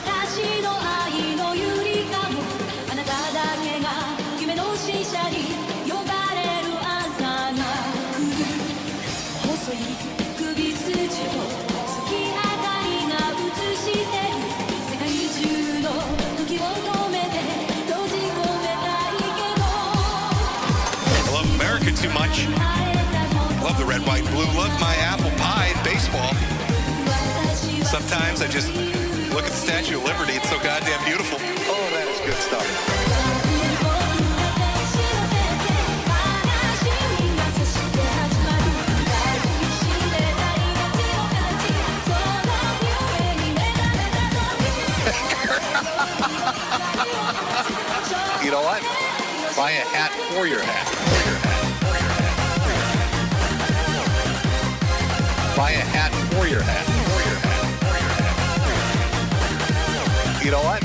私の愛のゆりかごあなただけが夢の使者に呼ばれる朝が来る細い首筋を月明かりが映してる世界中の時を止めて閉じ込めたいけど I love America too much. Love the red, white, and blue. Love my apple pie and baseball. Sometimes I just look at the Statue of Liberty. It's so goddamn beautiful. Oh, that is good stuff. You know what? Buy a hat for your hat. Buy a hat for your hat. You know what?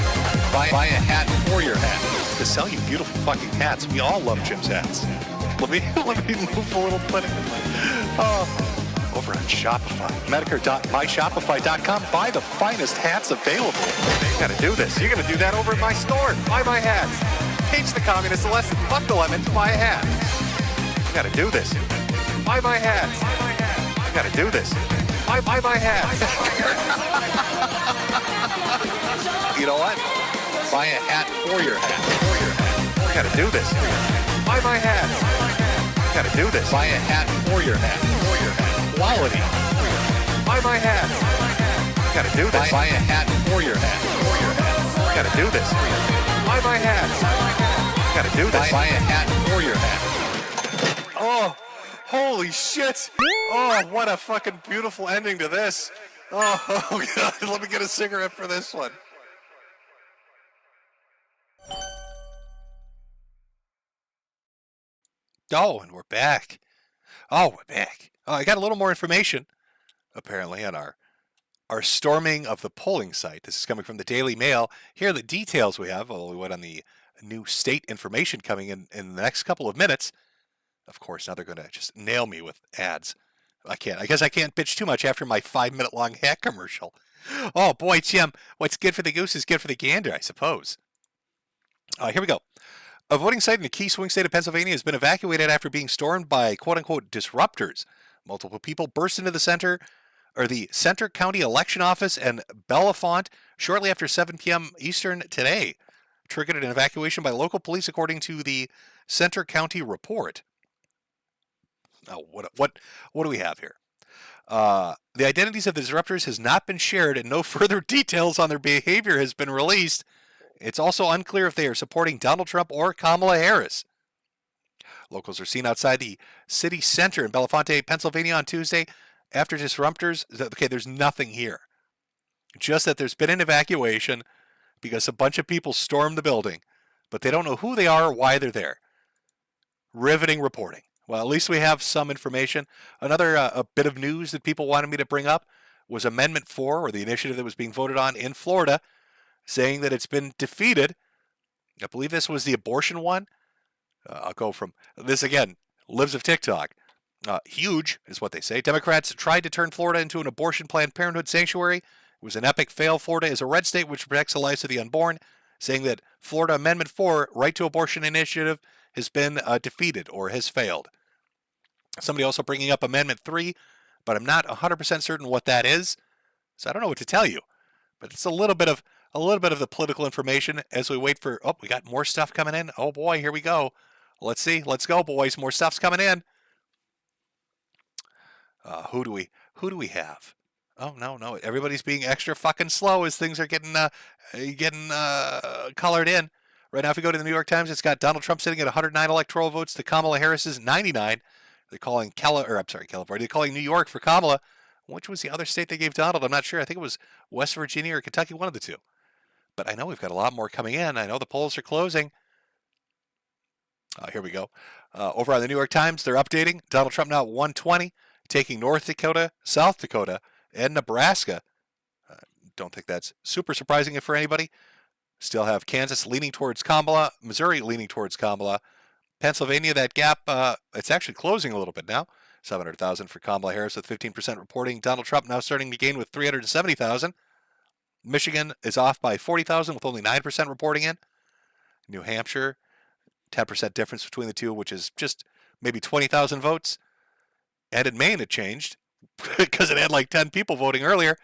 Buy a hat for your hat. To sell you beautiful fucking hats. We all love Jim's hats. Let me move a little bit. Over on Shopify. Metokur.myshopify.com. Buy the finest hats available. You gotta do this. You're gonna do that over at my store. Buy my hats. Teach the communist a lesson. Fuck the lemons. Buy a hat. You gotta do this. Buy my hats. You gotta do this. Buy my hats. You know what? Buy a hat for your hat. You gotta do this. Buy my hats. You gotta do this. Buy a hat for your hat. Quality. Buy my hats. You gotta do this. Buy a hat for your hat. You gotta do this. Buy my hats. You gotta do this. Buy a hat for your hat. Oh, holy shit. Oh, what a fucking beautiful ending to this. Oh, God. Let me get a cigarette for this one. Oh, and we're back. Oh, we're back. Oh, I got a little more information, apparently, on our storming of the polling site. This is coming from the Daily Mail. Here are the details we have, although we went on the new state information coming in the next couple of minutes. Of course, now they're going to just nail me with ads. I guess I can't bitch too much after my 5-minute long hat commercial. Oh, boy, Jim, what's good for the goose is good for the gander, I suppose. Here we go. A voting site in the key swing state of Pennsylvania has been evacuated after being stormed by quote-unquote disruptors. Multiple people burst into the Center County Election Office and Bellefonte shortly after 7 p.m. Eastern today, triggered an evacuation by local police, according to the Center County report. Oh, what do we have here? The identities of the disruptors has not been shared, and no further details on their behavior has been released. It's also unclear if they are supporting Donald Trump or Kamala Harris. Locals are seen outside the city center in Bellefonte, Pennsylvania on Tuesday after disruptors. Okay, there's nothing here. Just that there's been an evacuation because a bunch of people stormed the building, but they don't know who they are or why they're there. Riveting reporting. Well, at least we have some information. Another a bit of news that people wanted me to bring up was Amendment 4, or the initiative that was being voted on in Florida, saying that it's been defeated. I believe this was the abortion one. I'll go from this again. Lives of TikTok. Huge is what they say. Democrats tried to turn Florida into an abortion Planned Parenthood sanctuary. It was an epic fail. Florida is a red state which protects the lives of the unborn, saying that Florida Amendment 4, right to abortion initiative, has been defeated or has failed. Somebody also bringing up Amendment 3, but I'm not 100% certain what that is, so I don't know what to tell you. But it's a little bit of the political information as we wait for. Oh, we got more stuff coming in. Oh boy, here we go. Let's see. Let's go, boys. More stuff's coming in. Who do we have? Oh no. Everybody's being extra fucking slow as things are getting colored in. Right now, if we go to the New York Times, it's got Donald Trump sitting at 109 electoral votes to Kamala Harris's 99. They're calling California. They're calling New York for Kamala. Which was the other state they gave Donald? I'm not sure. I think it was West Virginia or Kentucky, one of the two. But I know we've got a lot more coming in. I know the polls are closing. Here we go. Over on the New York Times, they're updating. Donald Trump now at 120, taking North Dakota, South Dakota, and Nebraska. Don't think that's super surprising for anybody. Still have Kansas leaning towards Kamala, Missouri leaning towards Kamala. Pennsylvania, that gap, it's actually closing a little bit now. 700,000 for Kamala Harris with 15% reporting. Donald Trump now starting to gain with 370,000. Michigan is off by 40,000 with only 9% reporting in. New Hampshire, 10% difference between the two, which is just maybe 20,000 votes. And in Maine, it changed because it had like 10 people voting earlier.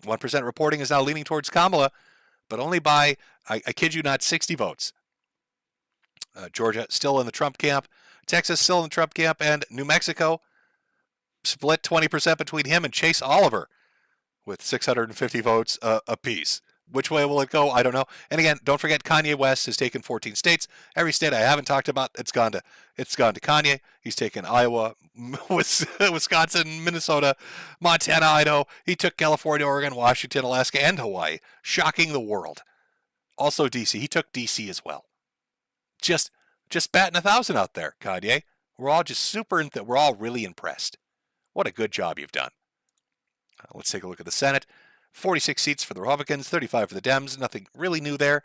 1% reporting is now leaning towards Kamala, but only by, I kid you not, 60 votes. Georgia still in the Trump camp. Texas still in the Trump camp. And New Mexico split 20% between him and Chase Oliver with 650 votes apiece. Which way will it go? I don't know. And again, don't forget Kanye West has taken 14 states. Every state I haven't talked about, it's gone to Kanye. He's taken Iowa, Wisconsin, Minnesota, Montana, Idaho. He took California, Oregon, Washington, Alaska, and Hawaii, shocking the world. Also DC. He took DC as well. Just batting 1,000 out there, Kanye. We're all just we're all really impressed. What a good job you've done. Let's take a look at the Senate. 46 seats for the Republicans, 35 for the Dems. Nothing really new there.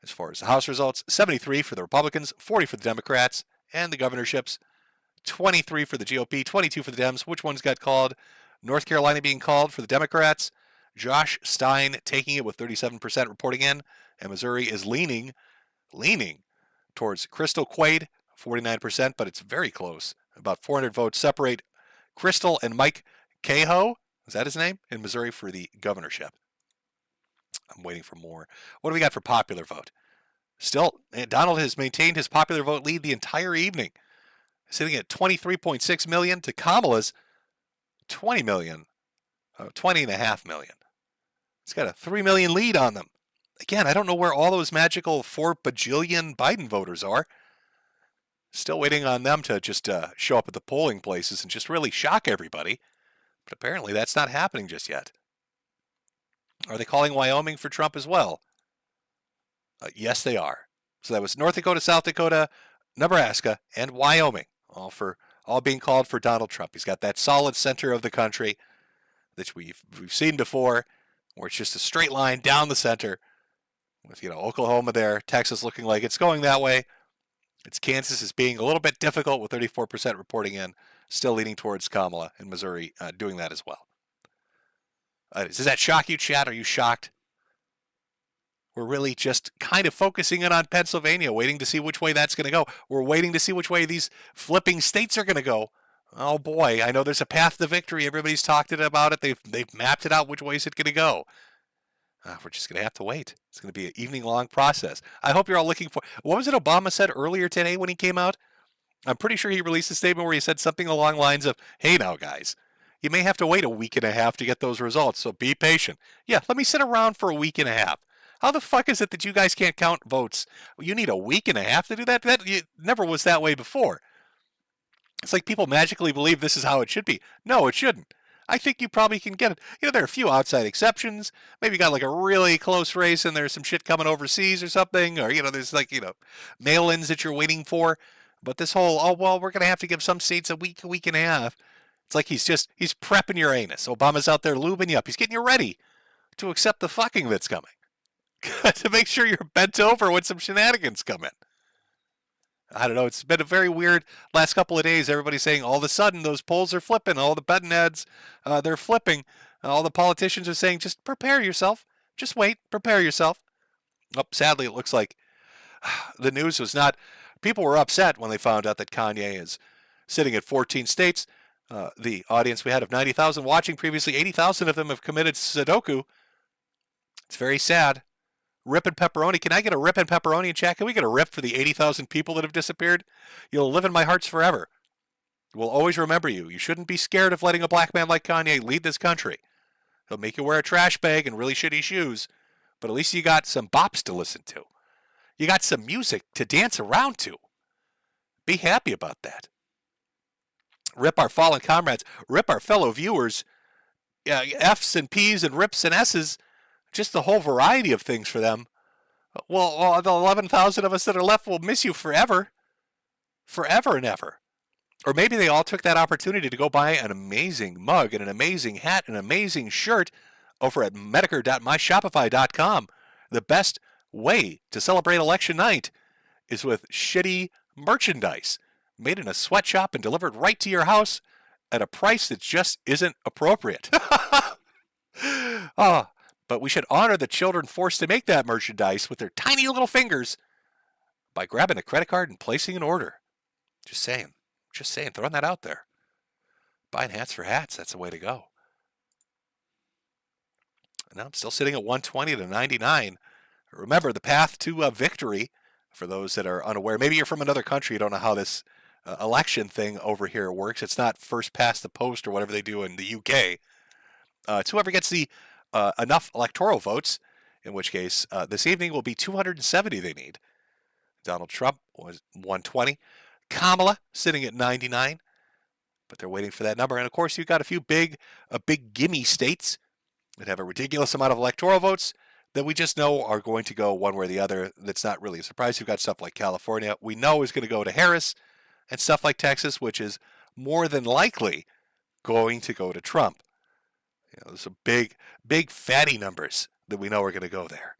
As far as the House results, 73 for the Republicans, 40 for the Democrats, and the governorships, 23 for the GOP, 22 for the Dems. Which ones got called? North Carolina being called for the Democrats. Josh Stein taking it with 37% reporting in, and Missouri is leaning towards Crystal Quaid, 49%, but it's very close. About 400 votes separate Crystal and Mike Cahoe. Is that his name? In Missouri for the governorship. I'm waiting for more. What do we got for popular vote? Still, Donald has maintained his popular vote lead the entire evening, sitting at 23.6 million to Kamala's 20 million, 20.5 million. It's got a 3 million lead on them. Again, I don't know where all those magical 4 bajillion Biden voters are. Still waiting on them to just show up at the polling places and just really shock everybody. But apparently that's not happening just yet. Are they calling Wyoming for Trump as well? Yes, they are. So that was North Dakota, South Dakota, Nebraska, and Wyoming, all being called for Donald Trump. He's got that solid center of the country that we've seen before, where it's just a straight line down the center, with Oklahoma there, Texas looking like it's going that way. It's Kansas is being a little bit difficult with 34% reporting in, still leaning towards Kamala, and Missouri doing that as well. Does that shock you, Chad? Are you shocked? We're really just kind of focusing in on Pennsylvania, waiting to see which way that's going to go. We're waiting to see which way these flipping states are going to go. Oh boy, I know there's a path to victory. Everybody's talked about it. They've mapped it out which way is it going to go. We're just going to have to wait. It's going to be an evening-long process. I hope you're all looking for... What was it Obama said earlier today when he came out? I'm pretty sure he released a statement where he said something along the lines of, hey now, guys, you may have to wait a week and a half to get those results, so be patient. Yeah, let me sit around for a week and a half. How the fuck is it that you guys can't count votes? You need a week and a half to do that? That never was that way before. It's like people magically believe this is how it should be. No, it shouldn't. I think you probably can get it. There are a few outside exceptions. Maybe you got like a really close race and there's some shit coming overseas or something. Or, there's like, mail-ins that you're waiting for. But this whole, we're going to have to give some states a week and a half. It's like he's prepping your anus. Obama's out there lubing you up. He's getting you ready to accept the fucking that's coming. To make sure you're bent over when some shenanigans come in. I don't know. It's been a very weird last couple of days. Everybody's saying all of a sudden those polls are flipping. All the betting ads, they're flipping. All the politicians are saying just prepare yourself. Just wait. Prepare yourself. Oh, sadly, it looks like the news was not. People were upset when they found out that Kanye is sitting at 14 states. The audience we had of 90,000 watching previously, 80,000 of them have committed Sudoku. It's very sad. Rip and pepperoni. Can I get a rip and pepperoni in chat? Can we get a rip for the 80,000 people that have disappeared? You'll live in my hearts forever. We'll always remember you. You shouldn't be scared of letting a black man like Kanye lead this country. He'll make you wear a trash bag and really shitty shoes, but at least you got some bops to listen to. You got some music to dance around to. Be happy about that. Rip our fallen comrades. Rip our fellow viewers. F's and P's and rips and S's. Just the whole variety of things for them. Well, the 11,000 of us that are left will miss you forever. Forever and ever. Or maybe they all took that opportunity to go buy an amazing mug and an amazing hat and an amazing shirt over at Metokur.myshopify.com. The best way to celebrate election night is with shitty merchandise made in a sweatshop and delivered right to your house at a price that just isn't appropriate. But we should honor the children forced to make that merchandise with their tiny little fingers by grabbing a credit card and placing an order. Just saying. Just saying. Throwing that out there. Buying hats for hats. That's the way to go. And I'm still sitting at 120 to 99. Remember, the path to victory, for those that are unaware, maybe you're from another country, you don't know how this election thing over here works. It's not first past the post or whatever they do in the UK. It's whoever gets the enough electoral votes, in which case this evening will be 270 they need. Donald Trump was 120. Kamala sitting at 99. But they're waiting for that number. And of course, you've got a few big gimme states that have a ridiculous amount of electoral votes that we just know are going to go one way or the other. That's not really a surprise. You've got stuff like California, we know is going to go to Harris, and stuff like Texas, which is more than likely going to go to Trump. There's some big fatty numbers that we know are going to go there.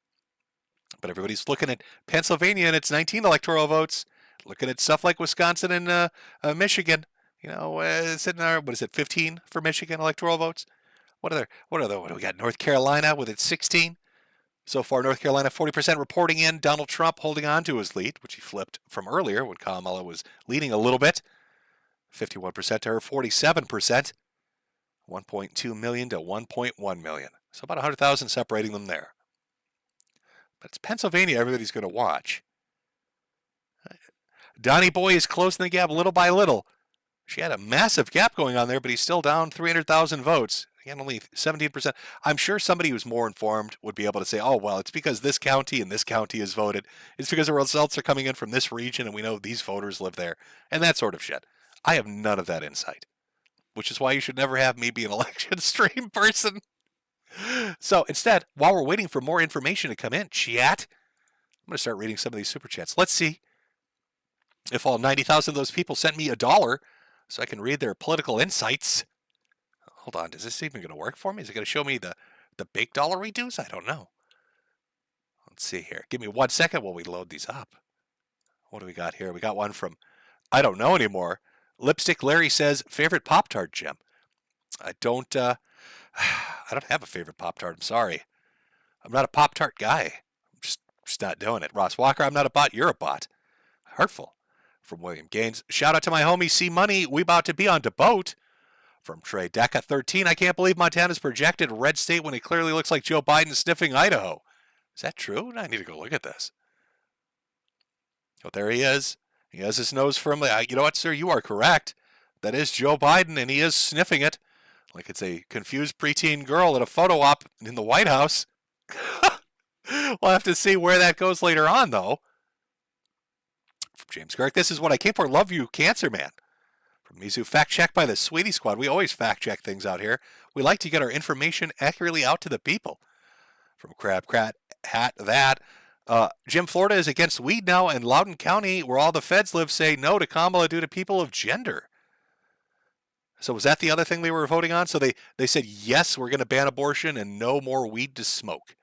But everybody's looking at Pennsylvania and its 19 electoral votes, looking at stuff like Wisconsin and Michigan. Sitting there, what is it, 15 for Michigan electoral votes? What do we got? North Carolina with its 16. So far, North Carolina, 40% reporting in. Donald Trump holding on to his lead, which he flipped from earlier when Kamala was leading a little bit. 51% to her, 47%. 1.2 million to 1.1 million. So about 100,000 separating them there. But it's Pennsylvania everybody's going to watch. Donnie Boy is closing the gap little by little. She had a massive gap going on there, but he's still down 300,000 votes. Again, only 17%. I'm sure somebody who's more informed would be able to say, oh, well, it's because this county and this county has voted. It's because the results are coming in from this region and we know these voters live there. And that sort of shit. I have none of that insight, which is why you should never have me be an election stream person. So instead, while we're waiting for more information to come in, chat, I'm going to start reading some of these super chats. Let's see if all 90,000 of those people sent me $1 so I can read their political insights. Hold on, is this even going to work for me? Is it going to show me the big dollar redos? I don't know. Let's see here. Give me 1 second while we load these up. What do we got here? We got one from I don't know anymore. Lipstick Larry says, favorite Pop-Tart, Jim? I don't have a favorite Pop-Tart. I'm sorry. I'm not a Pop-Tart guy. I'm just not doing it. Ross Walker, I'm not a bot. You're a bot. Hurtful. From William Gaines. Shout out to my homie C Money. We about to be on to boat. From Trey Decca 13. I can't believe Montana's projected red state when it clearly looks like Joe Biden sniffing Idaho. Is that true? I need to go look at this. Oh, there he is. He has his nose firmly. You know what, sir? You are correct. That is Joe Biden, and he is sniffing it like it's a confused preteen girl at a photo op in the White House. We'll have to see where that goes later on, though. From James Kirk, this is what I came for. Love you, Cancer Man. From Mizu, fact check by the Sweetie Squad. We always fact check things out here. We like to get our information accurately out to the people. From Crab Crat Hat that. Jim, Florida is against weed now, and Loudoun County, where all the feds live, say no to Kamala due to people of gender. So was that the other thing they were voting on? So they said, yes, we're going to ban abortion and no more weed to smoke.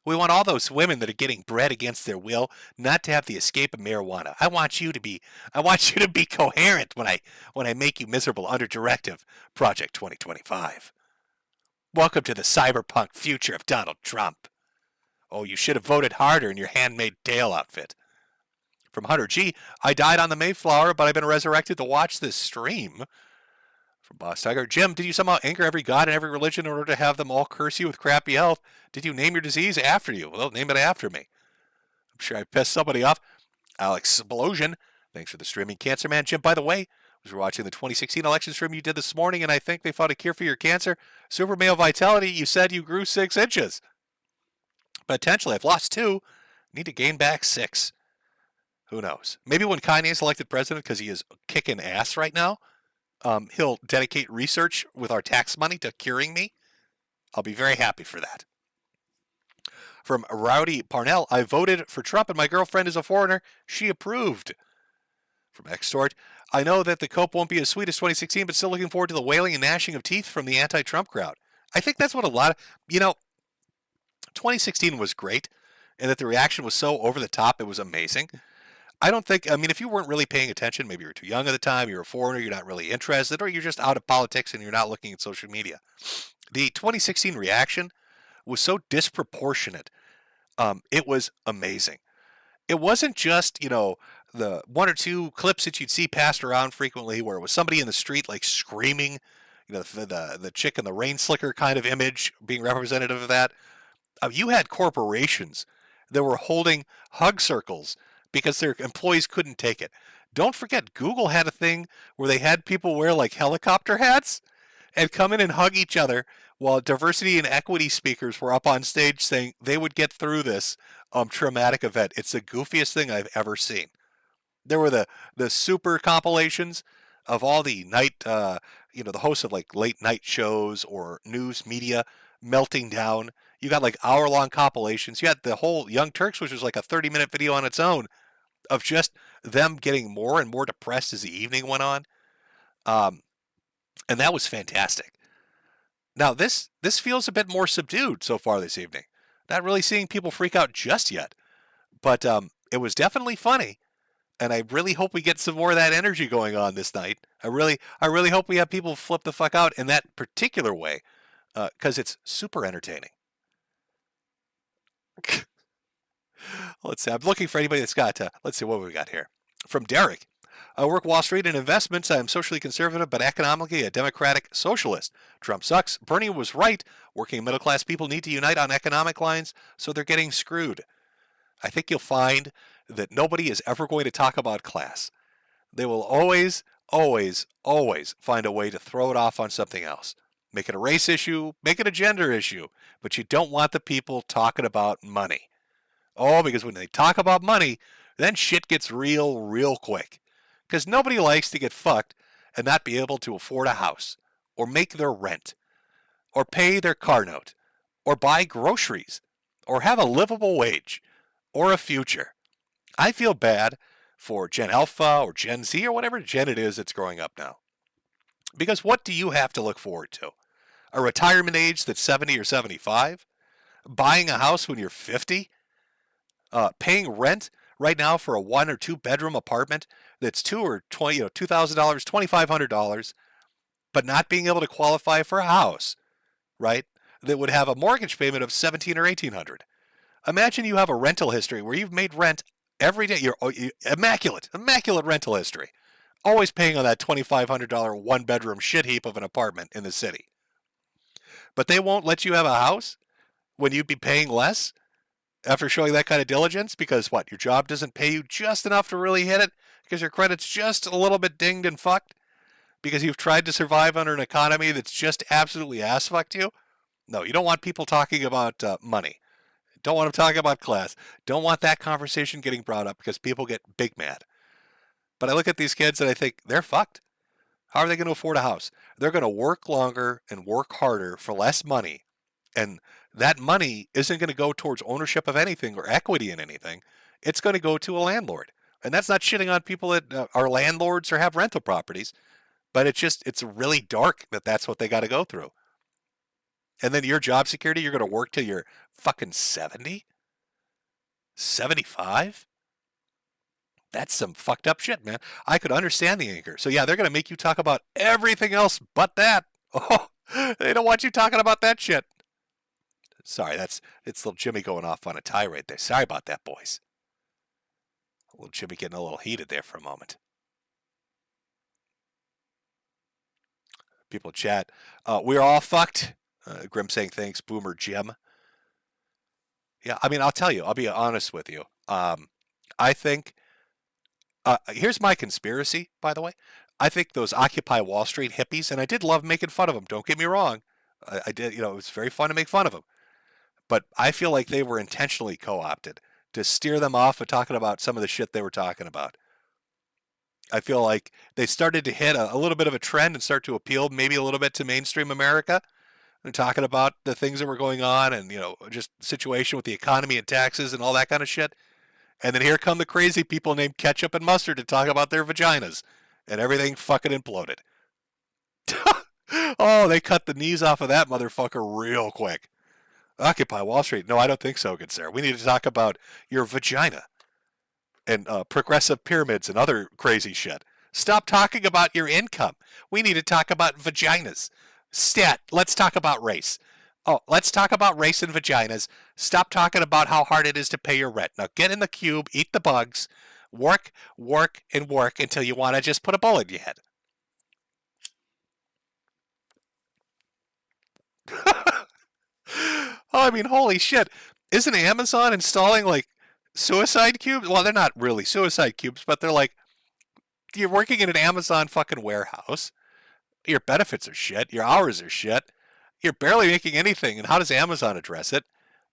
We want all those women that are getting bred against their will not to have the escape of marijuana. I want you to be coherent when I make you miserable under directive, Project 2025. Welcome to the cyberpunk future of Donald Trump. Oh, you should have voted harder in your Handmaid's Tale outfit. From Hunter G, I died on the Mayflower, but I've been resurrected to watch this stream. From Boss Tiger, Jim, did you somehow anchor every god and every religion in order to have them all curse you with crappy health? Did you name your disease after you? Well, name it after me. I'm sure I pissed somebody off. Alex Explosion, thanks for the streaming. Cancer Man, Jim, by the way, was watching the 2016 election stream you did this morning, and I think they found a cure for your cancer. Super male vitality, you said you grew 6 inches. Potentially, I've lost 2. Need to gain back 6. Who knows? Maybe when Kanye's elected president, because he is kicking ass right now, he'll dedicate research with our tax money to curing me. I'll be very happy for that. From Rowdy Parnell, I voted for Trump and my girlfriend is a foreigner. She approved. From Extort, I know that the cope won't be as sweet as 2016, but still looking forward to the wailing and gnashing of teeth from the anti-Trump crowd. I think that's what a lot of, 2016 was great, and that the reaction was so over the top, it was amazing. If you weren't really paying attention, maybe you were too young at the time, you're a foreigner, you're not really interested, or you're just out of politics and you're not looking at social media. The 2016 reaction was so disproportionate. It was amazing. It wasn't just, the one or two clips that you'd see passed around frequently where it was somebody in the street like screaming, the chick in the rain slicker kind of image being representative of that. You had corporations that were holding hug circles because their employees couldn't take it. Don't forget, Google had a thing where they had people wear like helicopter hats and come in and hug each other while diversity and equity speakers were up on stage saying they would get through this traumatic event. It's the goofiest thing I've ever seen. There were the super compilations of all the night, the hosts of like late night shows or news media melting down. You got like hour-long compilations. You had the whole Young Turks, which was like a 30-minute video on its own of just them getting more and more depressed as the evening went on. And that was fantastic. Now, this feels a bit more subdued so far this evening. Not really seeing people freak out just yet. But it was definitely funny. And I really hope we get some more of that energy going on this night. I really hope we have people flip the fuck out in that particular way. Because it's super entertaining. Let's see. I'm looking for anybody that's got, let's see what we got here. From Derek. I work Wall Street and investments. I am socially conservative, but economically a democratic socialist. Trump sucks. Bernie was right. Working middle class people need to unite on economic lines, so they're getting screwed. I think you'll find that nobody is ever going to talk about class. They will always, always, always find a way to throw it off on something else. Make it a race issue, make it a gender issue, but you don't want the people talking about money. Oh, because when they talk about money, then shit gets real quick. Because nobody likes to get fucked and not be able to afford a house, or make their rent, or pay their car note, or buy groceries, or have a livable wage, or a future. I feel bad for Gen Alpha or Gen Z or whatever gen it is that's growing up now. Because what do you have to look forward to? A retirement age that's 70 or 75? Buying a house when you're 50? Paying rent right now for a 1 or 2 bedroom apartment that's $2,000, $2,500, but not being able to qualify for a house, right? That would have a mortgage payment of $1,700 or $1,800. Imagine you have a rental history where you've made rent every day. You're immaculate rental history. Always paying on that $2,500 one bedroom shit heap of an apartment in the city. But they won't let you have a house when you'd be paying less after showing that kind of diligence because what? Your job doesn't pay you just enough to really hit it because your credit's just a little bit dinged and fucked because you've tried to survive under an economy that's just absolutely ass fucked you? No, you don't want people talking about money. Don't want them talking about class. Don't want that conversation getting brought up because people get big mad. But I look at these kids and I think they're fucked. How are they going to afford a house? They're going to work longer and work harder for less money. And that money isn't going to go towards ownership of anything or equity in anything. It's going to go to a landlord. And that's not shitting on people that are landlords or have rental properties. But it's really dark that that's what they got to go through. And then your job security, you're going to work till you're fucking 70? 75? That's some fucked up shit, man. I could understand the anger. So yeah, they're going to make you talk about everything else but that. Oh, they don't want you talking about that shit. Sorry, it's little Jimmy going off on a tirade there. Sorry about that, boys. Little Jimmy getting a little heated there for a moment. People chat. We're all fucked. Grim saying thanks, Boomer Jim. Yeah, I mean, I'll tell you. I'll be honest with you. I think... here's my conspiracy, by the way. I think those Occupy Wall Street hippies, and I did love making fun of them, don't get me wrong. I did, it was very fun to make fun of them. But I feel like they were intentionally co-opted to steer them off of talking about some of the shit they were talking about. I feel like they started to hit a little bit of a trend and start to appeal maybe a little bit to mainstream America. And talking about the things that were going on and, just the situation with the economy and taxes and all that kind of shit. And then here come the crazy people named Ketchup and Mustard to talk about their vaginas. And everything fucking imploded. Oh, they cut the knees off of that motherfucker real quick. Occupy Wall Street. No, I don't think so, good sir. We need to talk about your vagina. And progressive pyramids and other crazy shit. Stop talking about your income. We need to talk about vaginas. Stat, let's talk about race. Oh, let's talk about race and vaginas. Stop talking about how hard it is to pay your rent. Now get in the cube, eat the bugs, work, work, and work until you want to just put a bullet in your head. Oh, I mean, holy shit. Isn't Amazon installing like suicide cubes? Well, they're not really suicide cubes, but they're like you're working in an Amazon fucking warehouse. Your benefits are shit. Your hours are shit. You're barely making anything. And how does Amazon address it?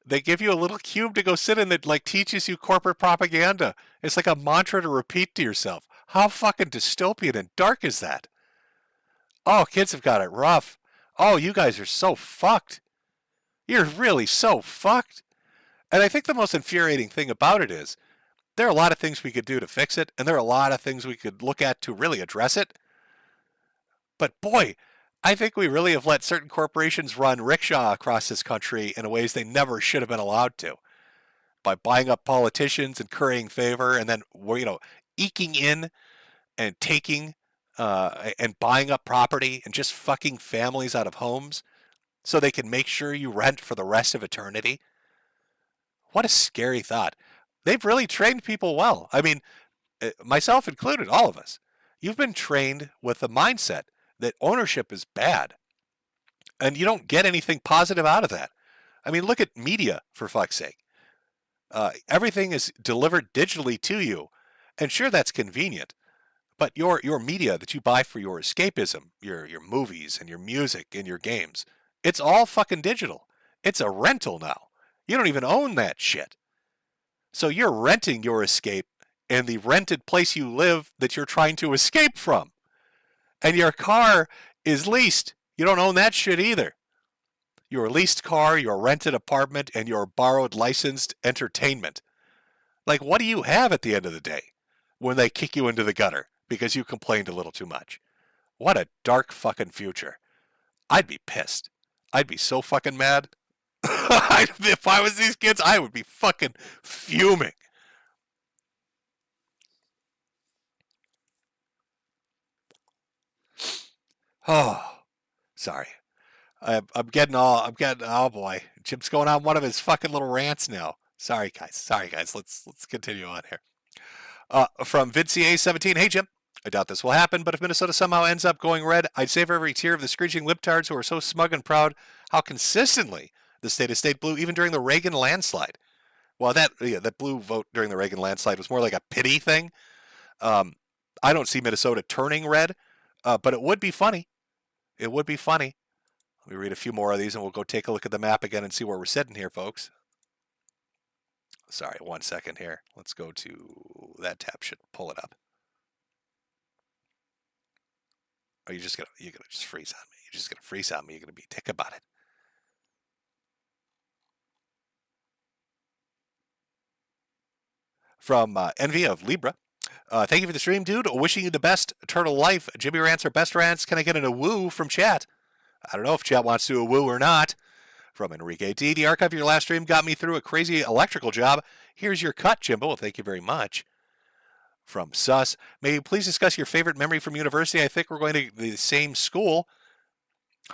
They give you a little cube to go sit in that like teaches you corporate propaganda. It's like a mantra to repeat to yourself. How fucking dystopian and dark is that? Oh, kids have got it rough. Oh, you guys are so fucked. You're really so fucked. And I think the most infuriating thing about it is there are a lot of things we could do to fix it, and there are a lot of things we could look at to really address it. But boy, I think we really have let certain corporations run rickshaw across this country in ways they never should have been allowed to. By buying up politicians and currying favor, and then eking in and taking and buying up property and just fucking families out of homes so they can make sure you rent for the rest of eternity. What a scary thought. They've really trained people well. I mean, myself included, all of us. You've been trained with the mindset that ownership is bad. And you don't get anything positive out of that. I mean, look at media, for fuck's sake. Everything is delivered digitally to you. And sure, that's convenient. But your media that you buy for your escapism, your movies and your music and your games, it's all fucking digital. It's a rental now. You don't even own that shit. So you're renting your escape in the rented place you live that you're trying to escape from. And your car is leased. You don't own that shit either. Your leased car, your rented apartment, and your borrowed licensed entertainment. Like, what do you have at the end of the day when they kick you into the gutter because you complained a little too much? What a dark fucking future. I'd be pissed. I'd be so fucking mad. If I was these kids, I would be fucking fuming. Oh, sorry. I'm getting, oh boy. Jim's going on one of his fucking little rants now. Sorry, guys. Let's continue on here. From VidCA17, hey, Jim. I doubt this will happen, but if Minnesota somehow ends up going red, I'd say for every tier of the screeching libtards who are so smug and proud how consistently the state has stayed blue, even during the Reagan landslide. Well, that blue vote during the Reagan landslide was more like a pity thing. I don't see Minnesota turning red, but it would be funny. It would be funny. Let me read a few more of these, and we'll go take a look at the map again and see where we're sitting here, folks. Sorry, 1 second here. Let's go to that tab. Should pull it up. Are you you're gonna just freeze on me? You're just gonna freeze on me. You're gonna be tick about it. From Envy of Libra. Thank you for the stream, dude. Wishing you the best turtle life. Jimmy rants are best rants. Can I get a woo from chat? I don't know if chat wants to do a woo or not. From Enrique D. The archive of your last stream got me through a crazy electrical job. Here's your cut, Jimbo. Well, thank you very much. From Sus. May you please discuss your favorite memory from university? I think we're going to the same school.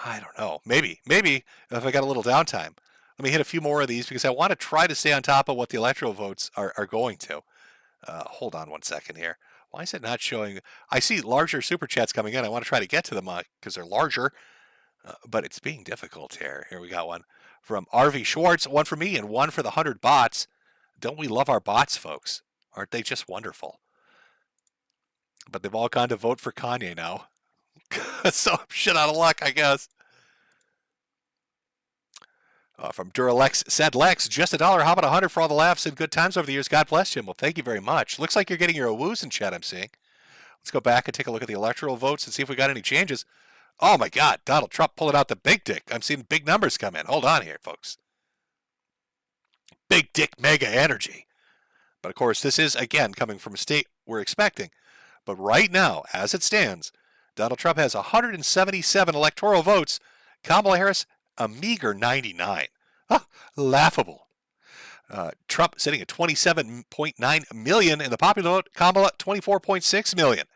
I don't know. Maybe if I got a little downtime. Let me hit a few more of these because I want to try to stay on top of what the electoral votes are going to. Hold on 1 second here. Why is it not showing? I see larger super chats coming in. I want to try to get to them because they're larger, but it's being difficult here. Here we got one from RV Schwartz, one for me and one for the 100 bots. Don't we love our bots, folks? Aren't they just wonderful? But they've all gone to vote for Kanye now. So I'm shit out of luck, I guess. From Duralex, said Lex, just $1. How about 100 for all the laughs and good times over the years? God bless you. Well, thank you very much. Looks like you're getting your woos in chat, I'm seeing. Let's go back and take a look at the electoral votes and see if we got any changes. Oh my God, Donald Trump pulling out the big dick. I'm seeing big numbers come in. Hold on here, folks. Big dick mega energy. But of course, this is, again, coming from a state we're expecting. But right now, as it stands, Donald Trump has 177 electoral votes. Kamala Harris, a meager 99. Laughable. Trump sitting at 27.9 million in the popular vote. Kamala, 24.6 million.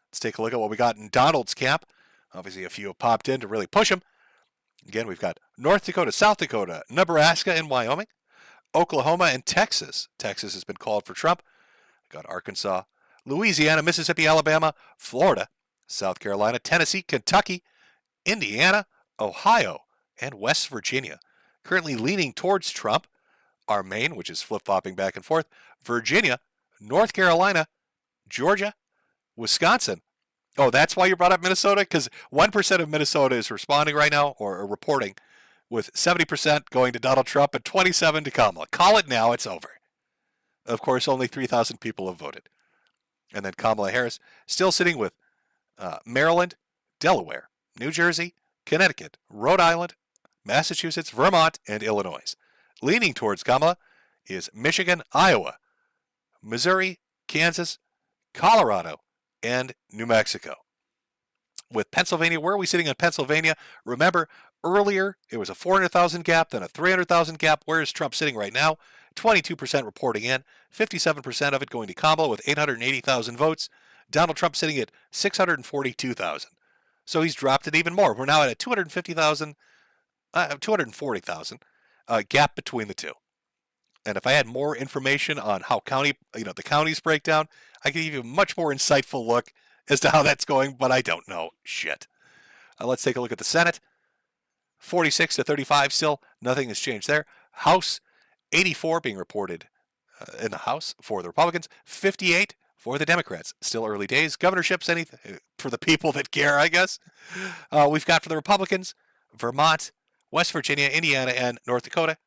Let's take a look at what we got in Donald's camp. Obviously, a few have popped in to really push him. Again, we've got North Dakota, South Dakota, Nebraska, and Wyoming, Oklahoma, and Texas. Texas has been called for Trump. We've got Arkansas, Louisiana, Mississippi, Alabama, Florida, South Carolina, Tennessee, Kentucky, Indiana, Ohio, and West Virginia. Currently leaning towards Trump are Maine, which is flip-flopping back and forth, Virginia, North Carolina, Georgia, Wisconsin. Oh, that's why you brought up Minnesota? Because 1% of Minnesota is responding right now, or reporting, with 70% going to Donald Trump and 27% to Kamala. Call it now, it's over. Of course, only 3,000 people have voted. And then Kamala Harris still sitting with Maryland, Delaware, New Jersey, Connecticut, Rhode Island, Massachusetts, Vermont, and Illinois. Leaning towards Kamala is Michigan, Iowa, Missouri, Kansas, Colorado, and New Mexico. With Pennsylvania, where are we sitting on Pennsylvania? Remember, earlier it was a 400,000 gap, then a 300,000 gap. Where is Trump sitting right now? 22% reporting in, 57% of it going to Kamala with 880,000 votes. Donald Trump sitting at 642,000. So he's dropped it even more. We're now at a 240,000 gap between the two. And if I had more information on how the counties break down, I could give you a much more insightful look as to how that's going, but I don't know shit. Let's take a look at the Senate. 46 to 35 still. Nothing has changed there. House, 84 being reported in the House for the Republicans. 58 for the Democrats. Still early days. Governorships, anything for the people that care, I guess. We've got for the Republicans, Vermont, West Virginia, Indiana, and North Dakota.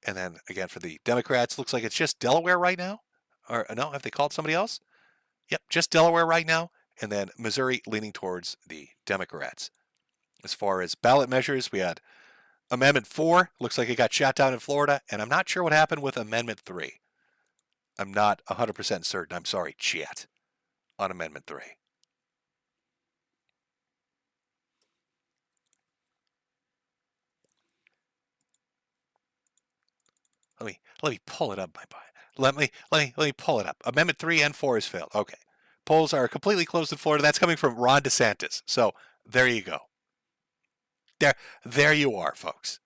And then again for the Democrats, looks like it's just Delaware right now. Or no, have they called somebody else? Yep, just Delaware right now. And then Missouri leaning towards the Democrats. As far as ballot measures, we had Amendment 4. Looks like it got shot down in Florida. And I'm not sure what happened with Amendment 3. I'm not 100% certain. I'm sorry, chat, on Amendment 3. Let me pull it up, my boy. Let me pull it up. Amendment 3 and 4 has failed. Okay. Polls are completely closed in Florida. That's coming from Ron DeSantis. So there you go. There you are, folks.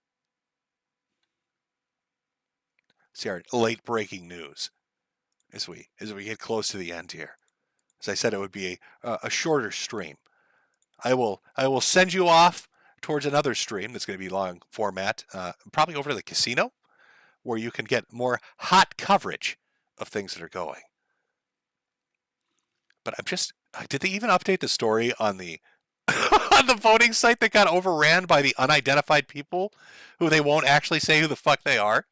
See our late breaking news as we get close to the end here. As I said, it would be a shorter stream. I will send you off towards another stream that's going to be long format, probably over to the casino, where you can get more hot coverage of things that are going. But did they even update the story on the on the voting site that got overran by the unidentified people who they won't actually say who the fuck they are?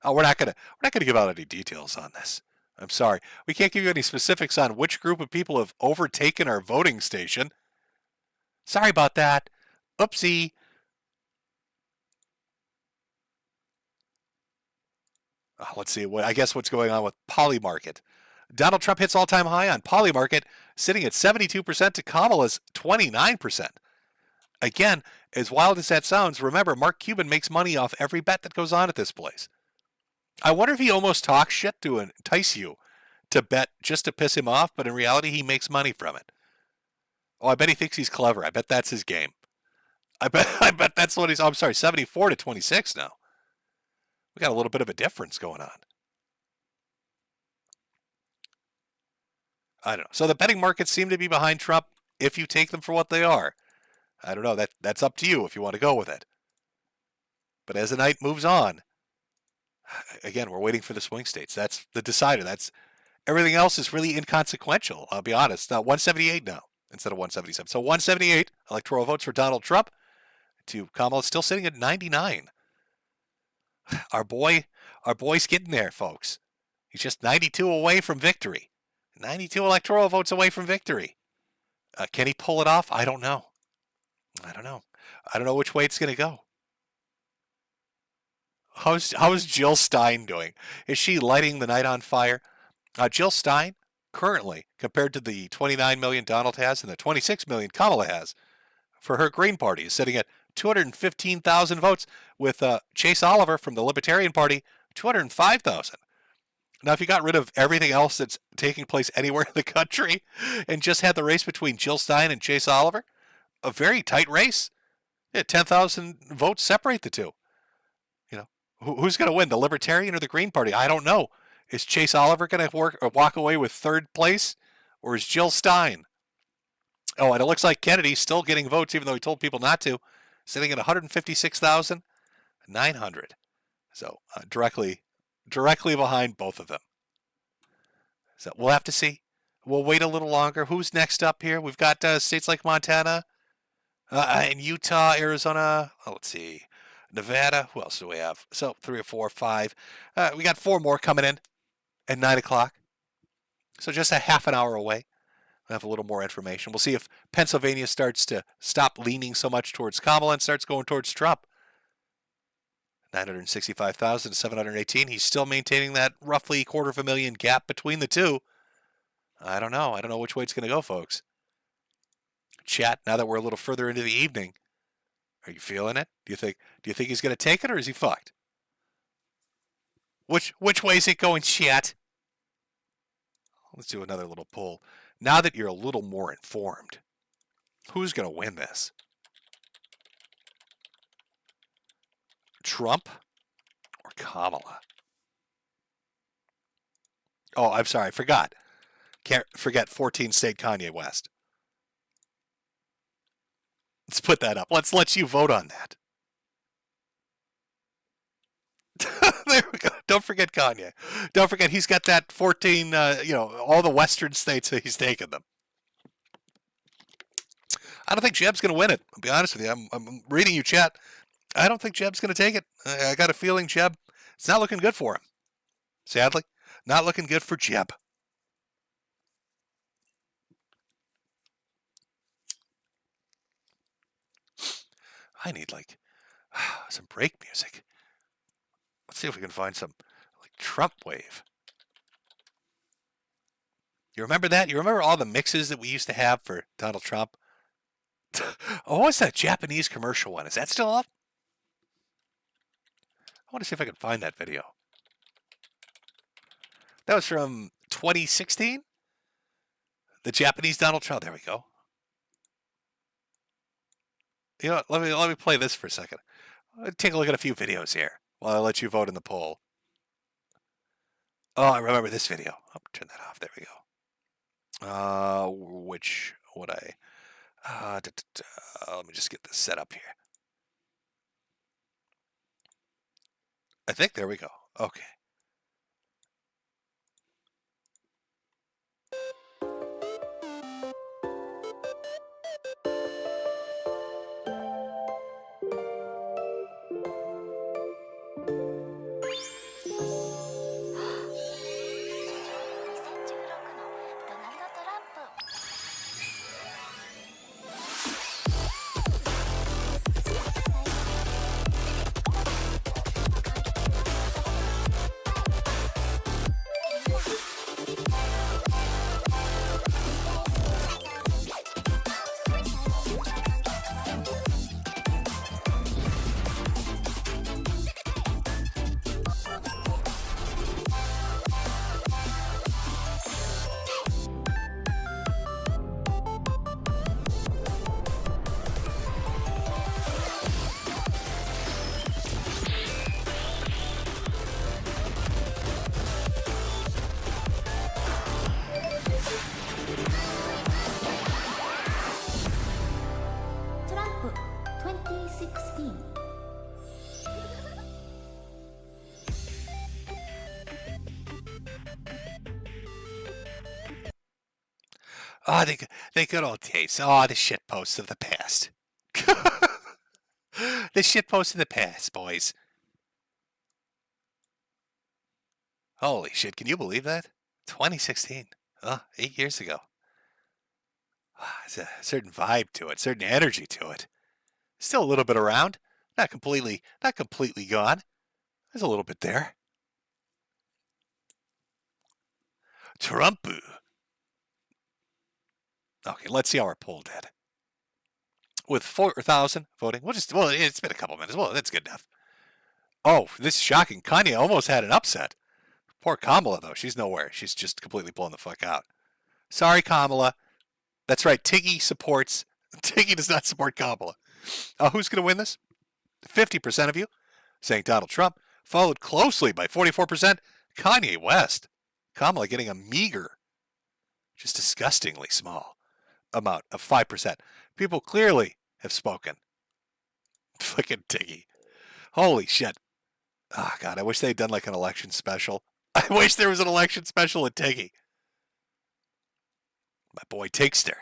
We're not gonna give out any details on this. I'm sorry. We can't give you any specifics on which group of people have overtaken our voting station. Sorry about that. Oopsie. Let's see. I guess what's going on with Polymarket. Donald Trump hits all-time high on Polymarket, sitting at 72% to Kamala's 29%. Again, as wild as that sounds, remember, Mark Cuban makes money off every bet that goes on at this place. I wonder if he almost talks shit to entice you to bet just to piss him off, but in reality, he makes money from it. Oh, I bet he thinks he's clever. I bet that's his game. I bet that's what he's... Oh, I'm sorry, 74 to 26 now. We got a little bit of a difference going on. I don't know. So the betting markets seem to be behind Trump if you take them for what they are. I don't know. That's up to you if you want to go with it. But as the night moves on, again, we're waiting for the swing states. That's the decider. Everything else is really inconsequential, I'll be honest. 178 now instead of 177. So 178 electoral votes for Donald Trump to Kamala, still sitting at 99. Our boy's getting there, folks. He's just 92 away from victory. 92 electoral votes away from victory. Can he pull it off? I don't know. I don't know which way it's going to go. How's Jill Stein doing? Is she lighting the night on fire? Jill Stein, currently, compared to the 29 million Donald has and the 26 million Kamala has, for her Green Party, is sitting at 215,000 votes, with Chase Oliver from the Libertarian Party, 205,000. Now, if you got rid of everything else that's taking place anywhere in the country and just had the race between Jill Stein and Chase Oliver, a very tight race. Yeah, 10,000 votes separate the two. You know, who's going to win, the Libertarian or the Green Party? I don't know. Is Chase Oliver going to walk away with third place, or is Jill Stein? Oh, and it looks like Kennedy's still getting votes, even though he told people not to, sitting at 156,900. So directly behind both of them. So we'll have to see. We'll wait a little longer. Who's next up here? We've got states like Montana and Utah, Arizona. Oh, let's see. Nevada. Who else do we have? So 3 or 4 or 5. We got 4 more coming in at 9 o'clock. So just a half an hour away. We'll have a little more information. We'll see if Pennsylvania starts to stop leaning so much towards Kamala and starts going towards Trump. 965,718. He's still maintaining that roughly 250,000 gap between the two. I don't know. I don't know which way it's going to go, folks. Chat, now that we're a little further into the evening, are you feeling it? Do you think he's going to take it, or is he fucked? Which way is it going, chat? Let's do another little poll. Now that you're a little more informed, who's going to win this? Trump or Kamala? Oh, I'm sorry, I forgot. Can't forget 14-state Kanye West. Let's put that up. Let's let you vote on that. There we go. Don't forget Kanye. Don't forget he's got that 14, all the western states that he's taken them. I don't think Jeb's going to win it. I'll be honest with you. I'm reading you, chat. I don't think Jeb's going to take it. I got a feeling Jeb, it's not looking good for him. Sadly, not looking good for Jeb. I need some break music. Let's see if we can find some Trump wave. You remember that? You remember all the mixes that we used to have for Donald Trump? Oh, what's that Japanese commercial one? Is that still up? I want to see if I can find that video. That was from 2016? The Japanese Donald Trump. There we go. You know what? Let me play this for a second. Take a look at a few videos here while I let you vote in the poll. Oh, I remember this video. I'll turn that off. There we go. Which would I? Let me just get this set up here. I think there we go. Okay. Trump 2016. Oh, they good old days. Oh, the shit posts of the past. The shit posts of the past, boys. Holy shit, can you believe that? 2016. Oh, 8 years ago. There's a certain vibe to it, certain energy to it. Still a little bit around. Not completely gone. There's a little bit there. Trump. Okay, let's see how our poll did. With 4,000 voting, it's been a couple minutes. Well, that's good enough. Oh, this is shocking. Kanye almost had an upset. Poor Kamala, though. She's nowhere. She's just completely blown the fuck out. Sorry, Kamala. That's right. Tiggy does not support Kamala. Who's going to win this? 50% of you saying Donald Trump, followed closely by 44% Kanye West. Kamala getting a meager, just disgustingly small amount of 5%. People clearly have spoken. Fucking Tiggy. Holy shit. Oh, God, I wish they'd done like an election special. I wish there was an election special at Tiggy. My boy Tigster.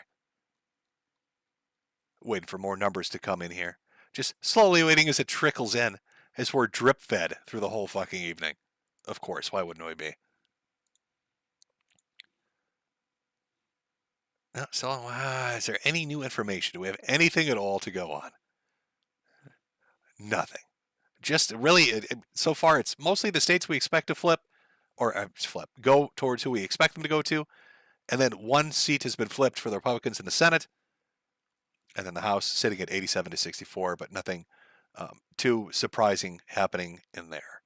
Waiting for more numbers to come in here. Just slowly waiting as it trickles in, as we're drip fed through the whole fucking evening. Of course, why wouldn't we be? No, so, is there any new information? Do we have anything at all to go on? Nothing. Just really, so far, it's mostly the states we expect to flip, or go towards who we expect them to go to, and then one seat has been flipped for the Republicans in the Senate, and then the House sitting at 87 to 64, but nothing too surprising happening in there.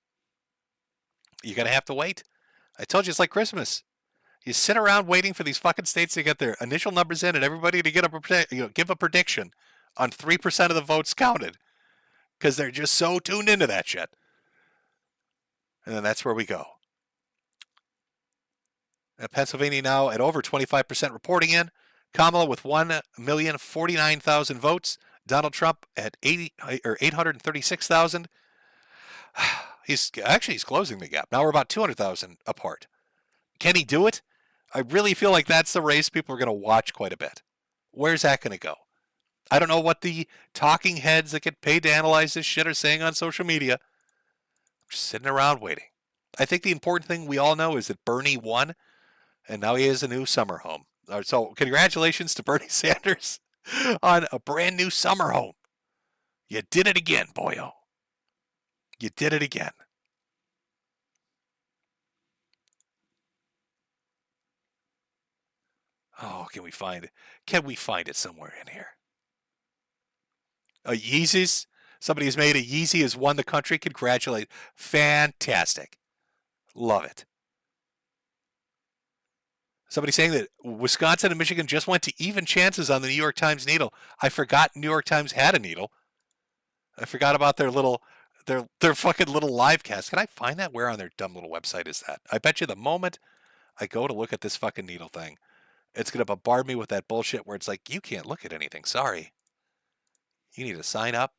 You're going to have to wait. I told you it's like Christmas. You sit around waiting for these fucking states to get their initial numbers in and everybody to give a prediction on 3% of the votes counted because they're just so tuned into that shit. And then that's where we go. Pennsylvania now at over 25% reporting in. Kamala with 1,049,000 votes. Donald Trump at 836,000. He's closing the gap. Now we're about 200,000 apart. Can he do it? I really feel like that's the race people are going to watch quite a bit. Where's that going to go? I don't know what the talking heads that get paid to analyze this shit are saying on social media. I'm just sitting around waiting. I think the important thing we all know is that Bernie won, and now he has a new summer home. So congratulations to Bernie Sanders on a brand new summer home. You did it again, boyo. You did it again. Oh, can we find it somewhere in here? Yeezys. Somebody who's made a Yeezy has won the country. Congratulate. Fantastic. Love it. Somebody saying that Wisconsin and Michigan just went to even chances on the New York Times needle. I forgot New York Times had a needle. I forgot about their fucking little live cast. Can I find that? Where on their dumb little website is that? I bet you the moment I go to look at this fucking needle thing, it's going to bombard me with that bullshit where it's like, you can't look at anything. Sorry. You need to sign up.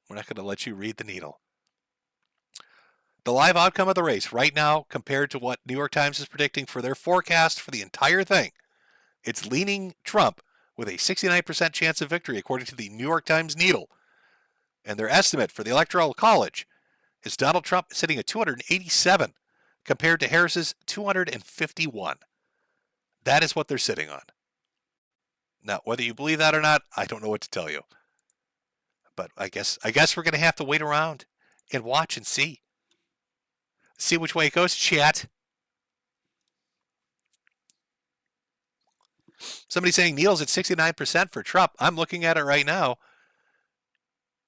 We're not going to let you read the needle. The live outcome of the race right now, compared to what New York Times is predicting for their forecast for the entire thing, it's leaning Trump with a 69% chance of victory, according to the New York Times needle. And their estimate for the Electoral College is Donald Trump sitting at 287 compared to Harris's 251. That is what they're sitting on. Now, whether you believe that or not, I don't know what to tell you. But I guess we're going to have to wait around and watch and see. See which way it goes, chat. Somebody saying Neil's at 69% for Trump. I'm looking at it right now.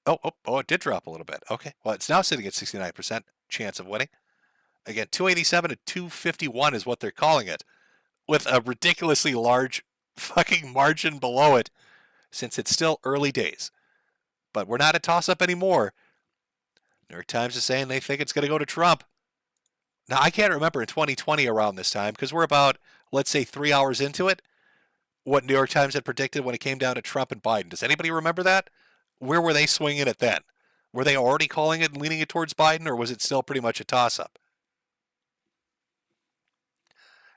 Oh, it did drop a little bit. Okay. Well, it's now sitting at 69% chance of winning. Again, 287 to 251 is what they're calling it, with a ridiculously large fucking margin below it, since it's still early days. But we're not a toss-up anymore. New York Times is saying they think it's going to go to Trump. Now, I can't remember in 2020 around this time, because we're about, let's say, 3 hours into it, what New York Times had predicted when it came down to Trump and Biden. Does anybody remember that? Where were they swinging it then? Were they already calling it and leaning it towards Biden, or was it still pretty much a toss-up?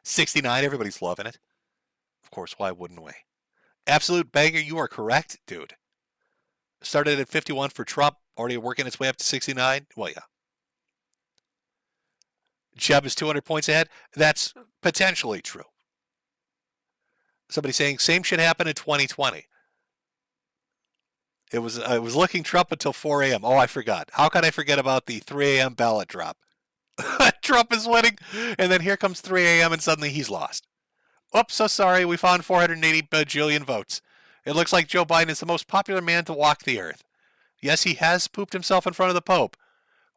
69, everybody's loving it. Of course, why wouldn't we? Absolute banger, you are correct, dude. Started at 51 for Trump, already working its way up to 69. Well, yeah. Jeb is 200 points ahead. That's potentially true. Somebody saying same shit happened in 2020. I was looking Trump until 4 a.m. Oh, I forgot. How could I forget about the 3 a.m. ballot drop? Trump is winning, and then here comes 3 a.m. and suddenly he's lost. Oops, so sorry. We found 480 bajillion votes. It looks like Joe Biden is the most popular man to walk the earth. Yes, he has pooped himself in front of the Pope.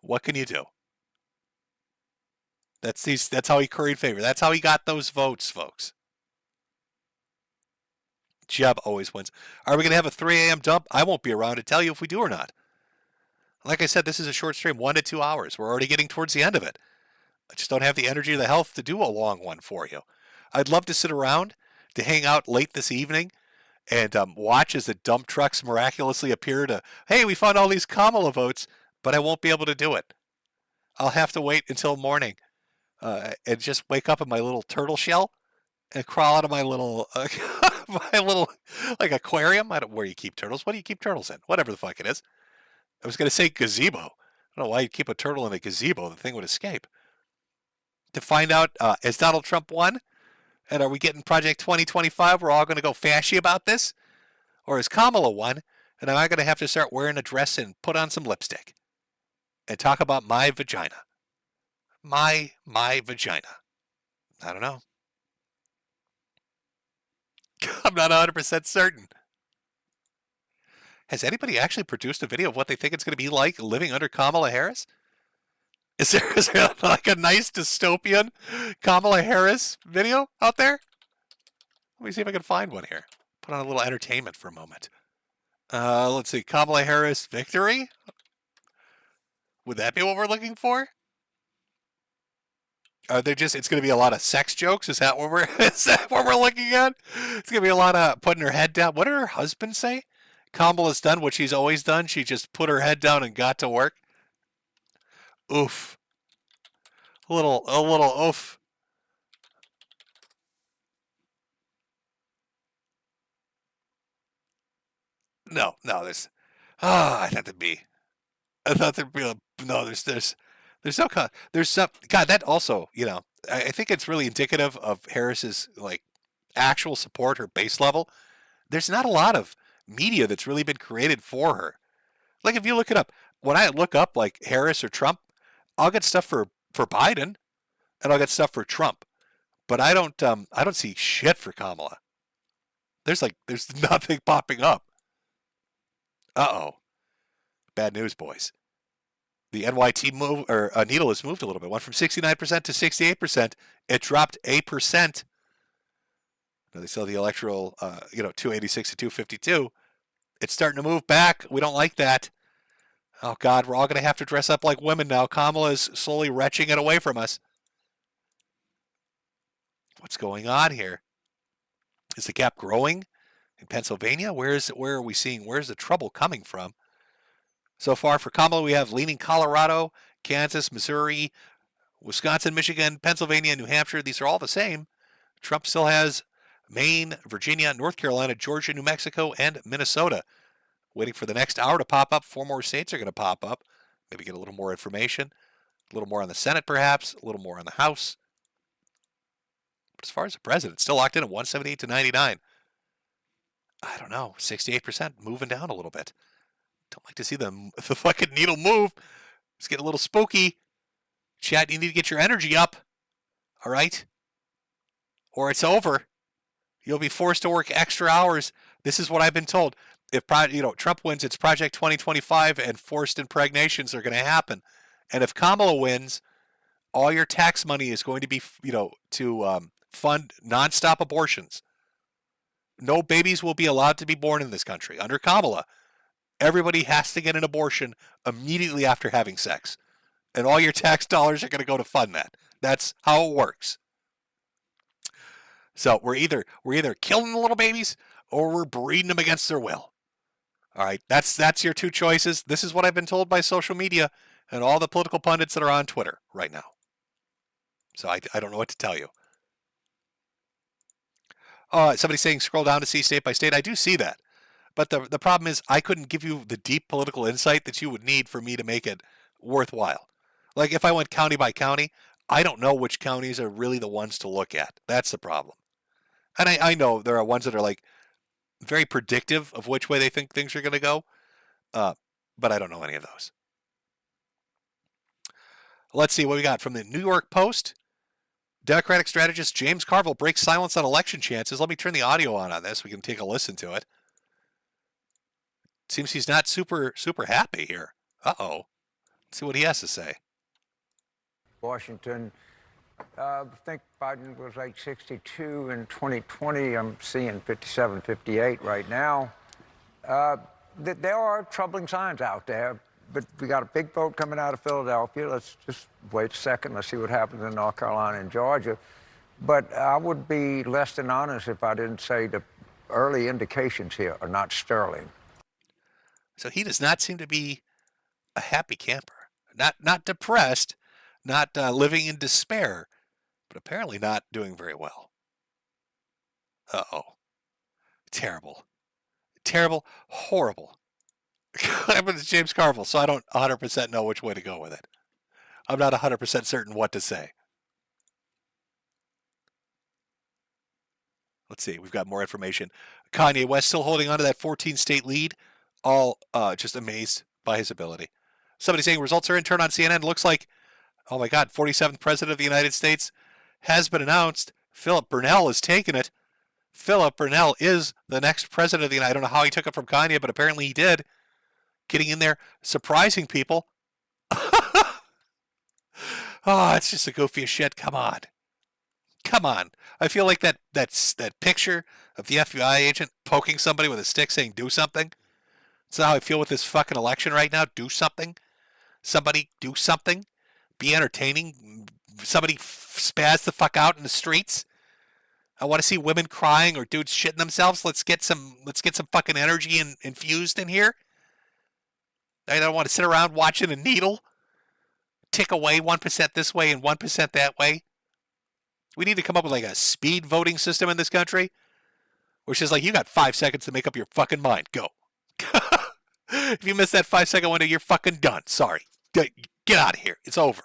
What can you do? That's how he curried favor. That's how he got those votes, folks. Jeb always wins. Are we going to have a 3 a.m. dump? I won't be around to tell you if we do or not. Like I said, this is a short stream, 1 to 2 hours. We're already getting towards the end of it. I just don't have the energy or the health to do a long one for you. I'd love to sit around, to hang out late this evening, and watch as the dump trucks miraculously appear to, hey, we found all these Kamala votes, but I won't be able to do it. I'll have to wait until morning and just wake up in my little turtle shell and crawl out of my little, like aquarium. I don't where you keep turtles. What do you keep turtles in? Whatever the fuck it is. I was going to say gazebo. I don't know why you'd keep a turtle in a gazebo. The thing would escape. To find out, has Donald Trump won? And are we getting Project 2025? We're all going to go fashy about this? Or has Kamala won? And am I going to have to start wearing a dress and put on some lipstick? And talk about my vagina. My vagina. I don't know. I'm not 100% certain. Has anybody actually produced a video of what they think it's going to be like living under Kamala Harris? Is there like a nice dystopian Kamala Harris video out there? Let me see if I can find one here. Put on a little entertainment for a moment. Let's see. Kamala Harris victory? Would that be what we're looking for? Are there just, it's going to be a lot of sex jokes? Is that what we're looking at? It's going to be a lot of putting her head down. What did her husband say? Kamala's done what she's always done. She just put her head down and got to work. Oof. A little oof. No, there's, I thought there'd be no, there's no, there's some, God, that also, I think it's really indicative of Harris's, like, actual support, her base level. There's not a lot of media that's really been created for her. Like, if you look it up, when I look up, like, Harris or Trump, I'll get stuff for Biden, and I'll get stuff for Trump. But I don't see shit for Kamala. There's nothing popping up. Uh-oh. Bad news, boys. The NYT needle has moved a little bit. Went from 69% to 68%. It dropped 8%. Now they sell the electoral, 286 to 252. It's starting to move back. We don't like that. Oh, God, we're all going to have to dress up like women now. Kamala is slowly retching it away from us. What's going on here? Is the gap growing in Pennsylvania? Where's the trouble coming from? So far for Kamala, we have leaning Colorado, Kansas, Missouri, Wisconsin, Michigan, Pennsylvania, New Hampshire. These are all the same. Trump still has Maine, Virginia, North Carolina, Georgia, New Mexico, and Minnesota. Waiting for the next hour to pop up. 4 more states are going to pop up. Maybe get a little more information. A little more on the Senate, perhaps. A little more on the House. But as far as the president, still locked in at 178 to 99. I don't know. 68% moving down a little bit. Don't like to see the fucking needle move. It's getting a little spooky. Chat, you need to get your energy up. All right? Or it's over. You'll be forced to work extra hours. This is what I've been told. If Trump wins, it's Project 2025 and forced impregnations are going to happen. And if Kamala wins, all your tax money is going to be, to fund nonstop abortions. No babies will be allowed to be born in this country. Under Kamala, everybody has to get an abortion immediately after having sex. And all your tax dollars are going to go to fund that. That's how it works. So we're either killing the little babies or we're breeding them against their will. All right, that's your two choices. This is what I've been told by social media and all the political pundits that are on Twitter right now. So I don't know what to tell you. Somebody's saying scroll down to see state by state. I do see that. But the problem is I couldn't give you the deep political insight that you would need for me to make it worthwhile. Like if I went county by county, I don't know which counties are really the ones to look at. That's the problem. And I know there are ones that are like very predictive of which way they think things are going to go. But I don't know any of those. Let's see what we got from the New York Post. Democratic strategist James Carville breaks silence on election chances. Let me turn the audio on this. We can take a listen to it. Seems he's not super happy here. Uh-oh. Let's see what he has to say. Washington, I think Biden was like 62 in 2020. I'm seeing 57, 58 right now. There are troubling signs out there, but we got a big vote coming out of Philadelphia. Let's just wait a second. Let's see what happens in North Carolina and Georgia. But I would be less than honest if I didn't say the early indications here are not sterling. So he does not seem to be a happy camper. Not depressed, not living in despair, but apparently not doing very well. Uh-oh. Terrible. Terrible. Horrible. I'm with James Carville, so I don't 100% know which way to go with it. I'm not 100% certain what to say. Let's see. We've got more information. Kanye West still holding on to that 14-state lead. All just amazed by his ability. Somebody saying results are in, turn on CNN. Looks like, oh my God, 47th President of the United States has been announced. Philip Burnell has taken it. Philip Burnell is the next president of the United States. I don't know how he took it from Kanye, but apparently he did. Getting in there, surprising people. Oh, it's just the goofiest shit. Come on. Come on. I feel like that picture of the FBI agent poking somebody with a stick saying, do something. That's how I feel with this fucking election right now. Do something. Somebody do something. Be entertaining. Somebody spaz the fuck out in the streets. I want to see women crying or dudes shitting themselves. Let's get some fucking energy infused in here. I don't want to sit around watching a needle tick away 1% this way and 1% that way. We need to come up with like a speed voting system in this country, which is like you got 5 seconds to make up your fucking mind. Go. If you miss that 5-second window, you're fucking done. Sorry. Get out of here. It's over.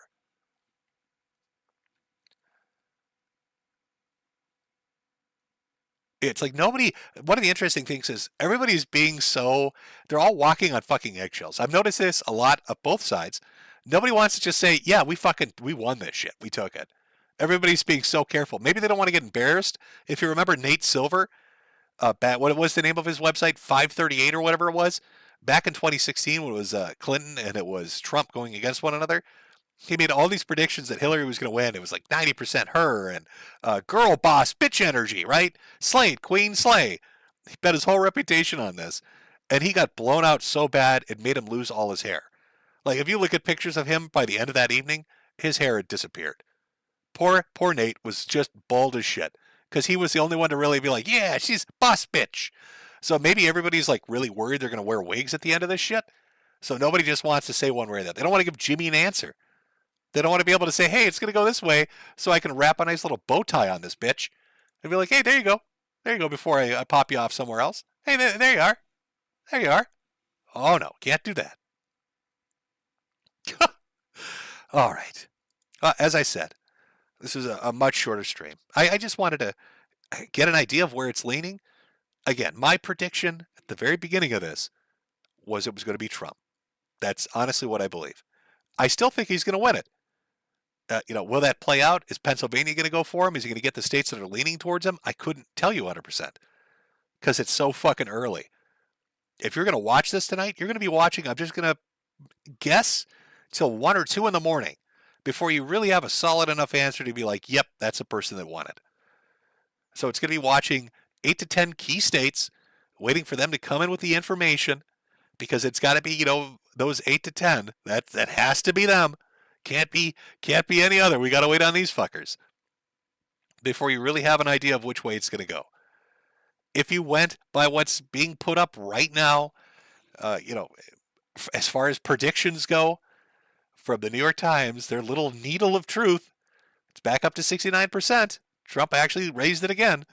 It's like nobody, one of the interesting things is everybody's being so, they're all walking on fucking eggshells. I've noticed this a lot of both sides. Nobody wants to just say, yeah, we won this shit. We took it. Everybody's being so careful. Maybe they don't want to get embarrassed. If you remember Nate Silver, what was the name of his website? 538 or whatever it was. Back in 2016 when it was Clinton and it was Trump going against one another. He made all these predictions that Hillary was going to win. It was like 90% her and girl boss bitch energy, right? Slate, queen slay. He bet his whole reputation on this. And he got blown out so bad it made him lose all his hair. Like if you look at pictures of him by the end of that evening, his hair had disappeared. Poor Nate was just bald as shit because he was the only one to really be like, yeah, she's boss bitch. So maybe everybody's like really worried they're going to wear wigs at the end of this shit. So nobody just wants to say one way or the other. They don't want to give Jimmy an answer. They don't want to be able to say, hey, it's going to go this way so I can wrap a nice little bow tie on this bitch. And be like, hey, there you go. There you go before I pop you off somewhere else. Hey, there you are. There you are. Oh, no, can't do that. All right. As I said, this is a much shorter stream. I just wanted to get an idea of where it's leaning. Again, my prediction at the very beginning of this was it was going to be Trump. That's honestly what I believe. I still think he's going to win it. Will that play out? Is Pennsylvania going to go for him? Is he going to get the states that are leaning towards him? I couldn't tell you 100% because it's so fucking early. If you're going to watch this tonight, you're going to be watching, I'm just going to guess till 1 or 2 in the morning before you really have a solid enough answer to be like, yep, that's the person that won it. So it's going to be watching 8 to 10 key states, waiting for them to come in with the information because it's got to be, those 8 to 10. That has to be them. Can't be any other. We got to wait on these fuckers before you really have an idea of which way it's going to go. If you went by what's being put up right now, as far as predictions go from the New York Times, their little needle of truth, it's back up to 69%. Trump actually raised it again.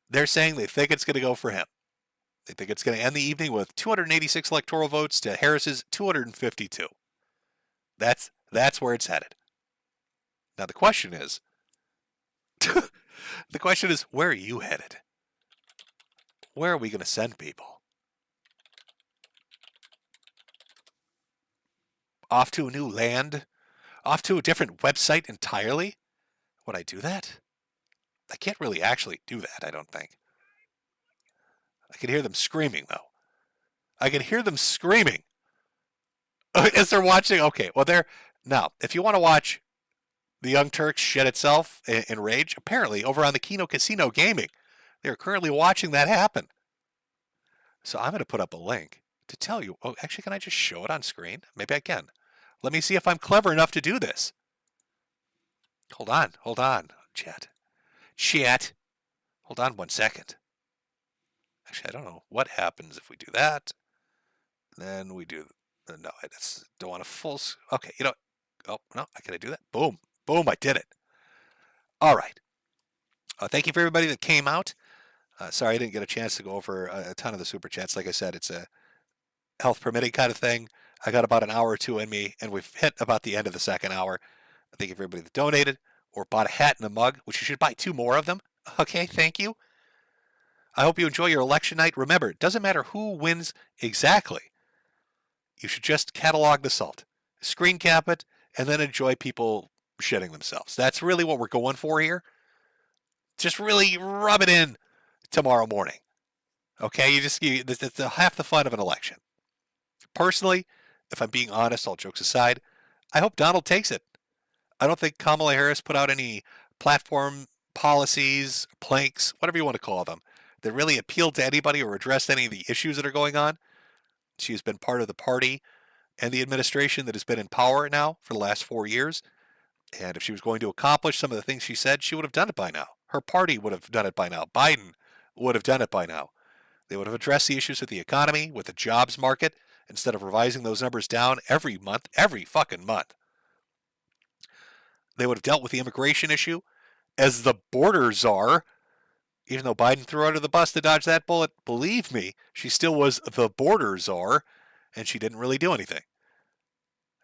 They're saying they think it's going to go for him. They think it's going to end the evening with 286 electoral votes to Harris's 252. That's where it's headed. Now the question is, where are you headed? Where are we going to send people? Off to a new land? Off to a different website entirely? Would I do that? I can't really actually do that, I don't think. I can hear them screaming, though. I can hear them screaming as they're watching. Okay, well, now, if you want to watch The Young Turks shed itself in rage, apparently, over on the Kino Casino Gaming. They're currently watching that happen. So I'm going to put up a link to tell you. Oh, actually, can I just show it on screen? Maybe I can. Let me see if I'm clever enough to do this. Hold on, chat. Hold on 1 second. Actually, I don't know what happens if we do that. Then we do, no, I just don't want a full, okay, you know, oh, no, can I do that? Boom, I did it. All right. Thank you for everybody that came out. Sorry I didn't get a chance to go over a ton of the super chats. Like I said, it's a health permitting kind of thing. I got about an hour or two in me, and we've hit about the end of the second hour. Thank you for everybody that donated or bought a hat and a mug, which you should buy 2 more of them. Okay, thank you. I hope you enjoy your election night. Remember, it doesn't matter who wins exactly. You should just catalog the salt, screen cap it, and then enjoy people shitting themselves. That's really what we're going for here. Just really rub it in tomorrow morning. Okay, that's half the fun of an election. Personally, if I'm being honest, all jokes aside, I hope Donald takes it. I don't think Kamala Harris put out any platform policies, planks, whatever you want to call them, that really appealed to anybody or addressed any of the issues that are going on. She has been part of the party and the administration that has been in power now for the last 4 years. And if she was going to accomplish some of the things she said, she would have done it by now. Her party would have done it by now. Biden would have done it by now. They would have addressed the issues with the economy, with the jobs market, instead of revising those numbers down every month, every fucking month. They would have dealt with the immigration issue as the border czar. Even though Biden threw her under the bus to dodge that bullet, believe me, she still was the border czar, and she didn't really do anything.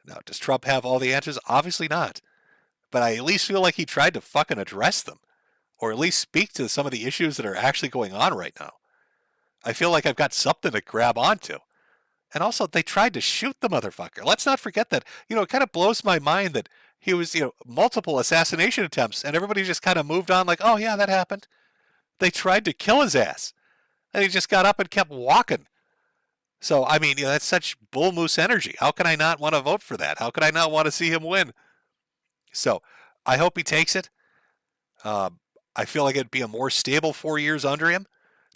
Now, does Trump have all the answers? Obviously not. But I at least feel like he tried to fucking address them, or at least speak to some of the issues that are actually going on right now. I feel like I've got something to grab onto. And also, they tried to shoot the motherfucker. Let's not forget that, it kind of blows my mind that he was, multiple assassination attempts, and everybody just kind of moved on like, oh yeah, that happened. They tried to kill his ass, and he just got up and kept walking. So, I mean, that's such bull moose energy. How can I not want to vote for that? How could I not want to see him win? So, I hope he takes it. I feel like it'd be a more stable 4 years under him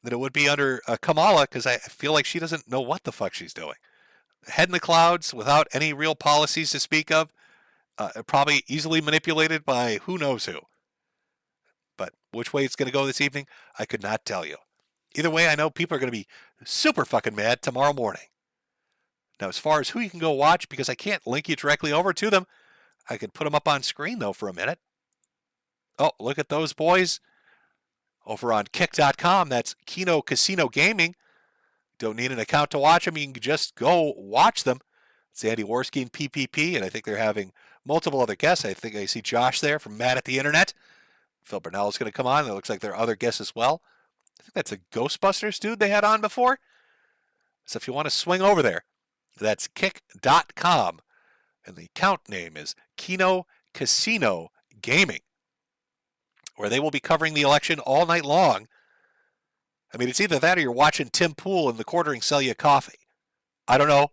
than it would be under Kamala, because I feel like she doesn't know what the fuck she's doing. Head in the clouds, without any real policies to speak of, probably easily manipulated by who knows who. But which way it's going to go this evening, I could not tell you. Either way, I know people are going to be super fucking mad tomorrow morning. Now, as far as who you can go watch, because I can't link you directly over to them, I can put them up on screen, though, for a minute. Oh, look at those boys. Over on Kick.com, that's Kino Casino Gaming. Don't need an account to watch them. You can just go watch them. It's Andy Worski and PPP, and I think they're having multiple other guests. I think I see Josh there from Mad at the Internet. Phil Burnell is going to come on. It looks like there are other guests as well. I think that's a Ghostbusters dude they had on before. So if you want to swing over there, that's Kick.com. And the account name is Kino Casino Gaming, where they will be covering the election all night long. I mean, it's either that or you're watching Tim Pool in the quartering sell you coffee. I don't know.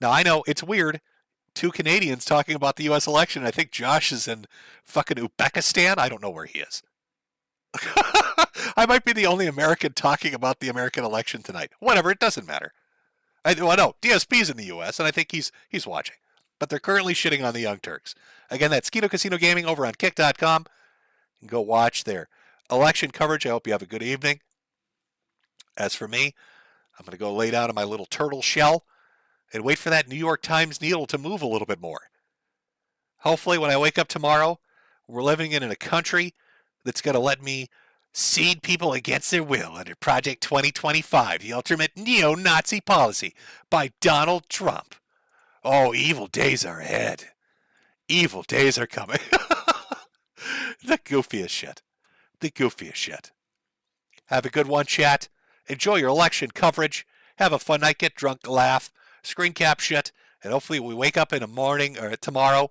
Now, I know it's weird. 2 Canadians talking about the U.S. election. I think Josh is in fucking Uzbekistan. I don't know where he is. I might be the only American talking about the American election tonight. Whatever, it doesn't matter. I know DSP's in the U.S., and I think he's watching. But they're currently shitting on the Young Turks. Again, that's Kino Casino Gaming over on Kick.com. You can go watch their election coverage. I hope you have a good evening. As for me, I'm going to go lay down in my little turtle shell and wait for that New York Times needle to move a little bit more. Hopefully, when I wake up tomorrow, we're living in a country that's going to let me seed people against their will under Project 2025, the ultimate neo-Nazi policy by Donald Trump. Oh, evil days are ahead. Evil days are coming. The goofiest shit. The goofiest shit. Have a good one, chat. Enjoy your election coverage. Have a fun night. Get drunk, laugh, screen cap shit, and hopefully we wake up in the morning or tomorrow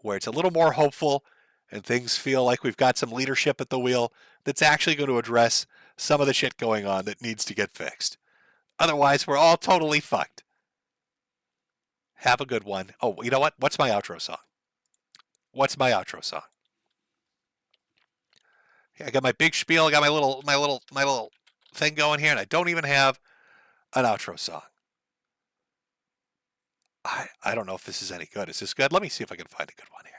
where it's a little more hopeful and things feel like we've got some leadership at the wheel that's actually going to address some of the shit going on that needs to get fixed. Otherwise, we're all totally fucked. Have a good one. Oh, you know what? What's my outro song? What's my outro song? I got my big spiel. I got my little thing going here, and I don't even have an outro song. I don't know if this is any good. Is this good? Let me see if I can find a good one here.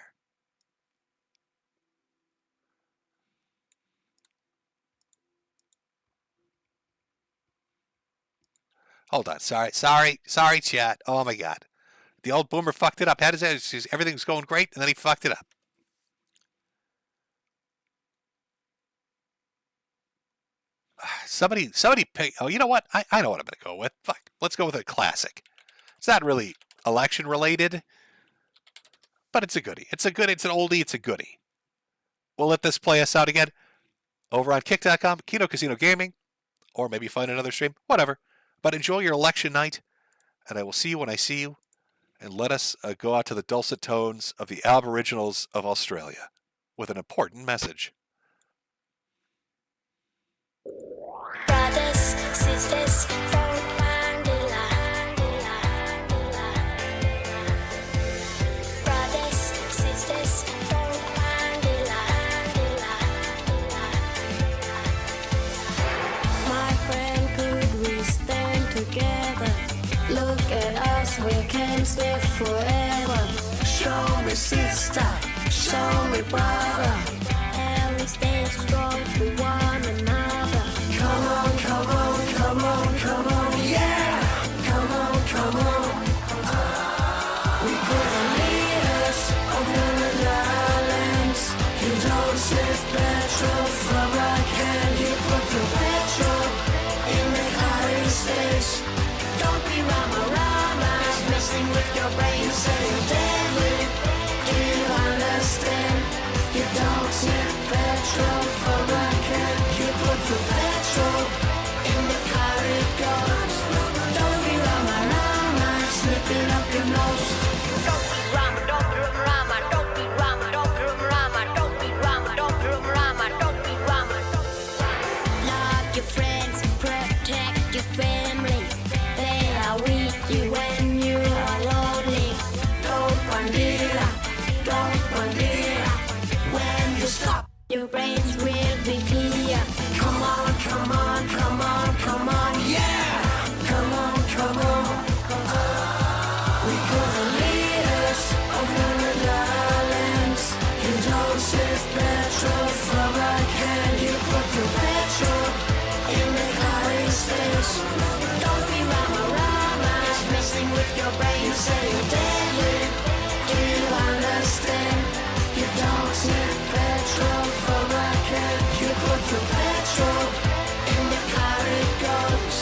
Hold on. Sorry, chat. Oh my God. The old boomer fucked it up. How does that? Everything's going great, and then he fucked it up. Somebody pick. Oh, you know what? I know what I'm going to go with. Fuck. Let's go with a classic. It's not really election related, but it's a goodie. It's an oldie. It's a goodie. We'll let this play us out again over on kick.com, Kino Casino Gaming, or maybe find another stream, whatever. But enjoy your election night, and I will see you when I see you. And let us go out to the dulcet tones of the Aboriginals of Australia with an important message. Brothers, sisters, brothers, sisters, my friend, could we stand together? Look at us, we can live forever. Show me sister, show me brother, and we stay strong for one another. Come on, come on, come on, come on, yeah! Come on, come on. We could be leaders of the islands. You don't save petrol from a can. You put the petrol in the United States. Don't be rama-rama, it's messing with your brain. You say you're deadly, do you understand? You don't save petrol from a can. You put the petrol in the car it goes. Don't be rama-rama, snipping up your nose. Don't be rama, don't be rama, don't be rama, don't be rama, don't be rama, don't be rama, don't be rama. Love your friends, protect your family. They are with you when you are lonely. Don't bandera, don't bandera. When you stop, your brains will be clear. Come on, come on, come on, come on, yeah! Come on, come on. We could be leaders of the islands. You don't save petrol from a can. You put your petrol in the United States. Don't be rama-rama, it's messing with your brain. You say you're deadly, do you understand? You don't save petrol from a can. You put your petrol in the car it goes.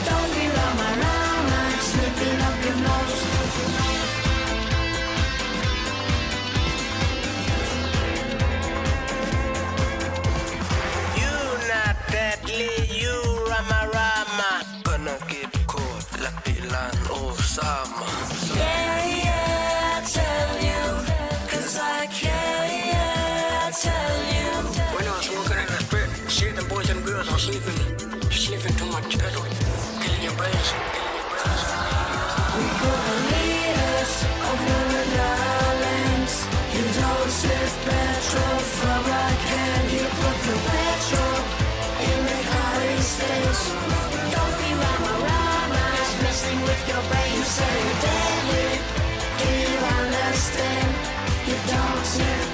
Don't be rama-rama, sniffing up your nose. You not deadly, you rama-rama. Gonna get caught like Dylan Osama. Yeah, yeah, I tell you, 'cause I care, yeah, I tell you. When I was walking in the street, see the boys and girls are sniffing too much petrol. Killing your brains, killing your brains. We could be leaders of the islands. You don't save petrol from a can. You put the petrol in the United States. Don't be rama-rama, it's messing with your brain. You say you're deadly, do you understand? You don't save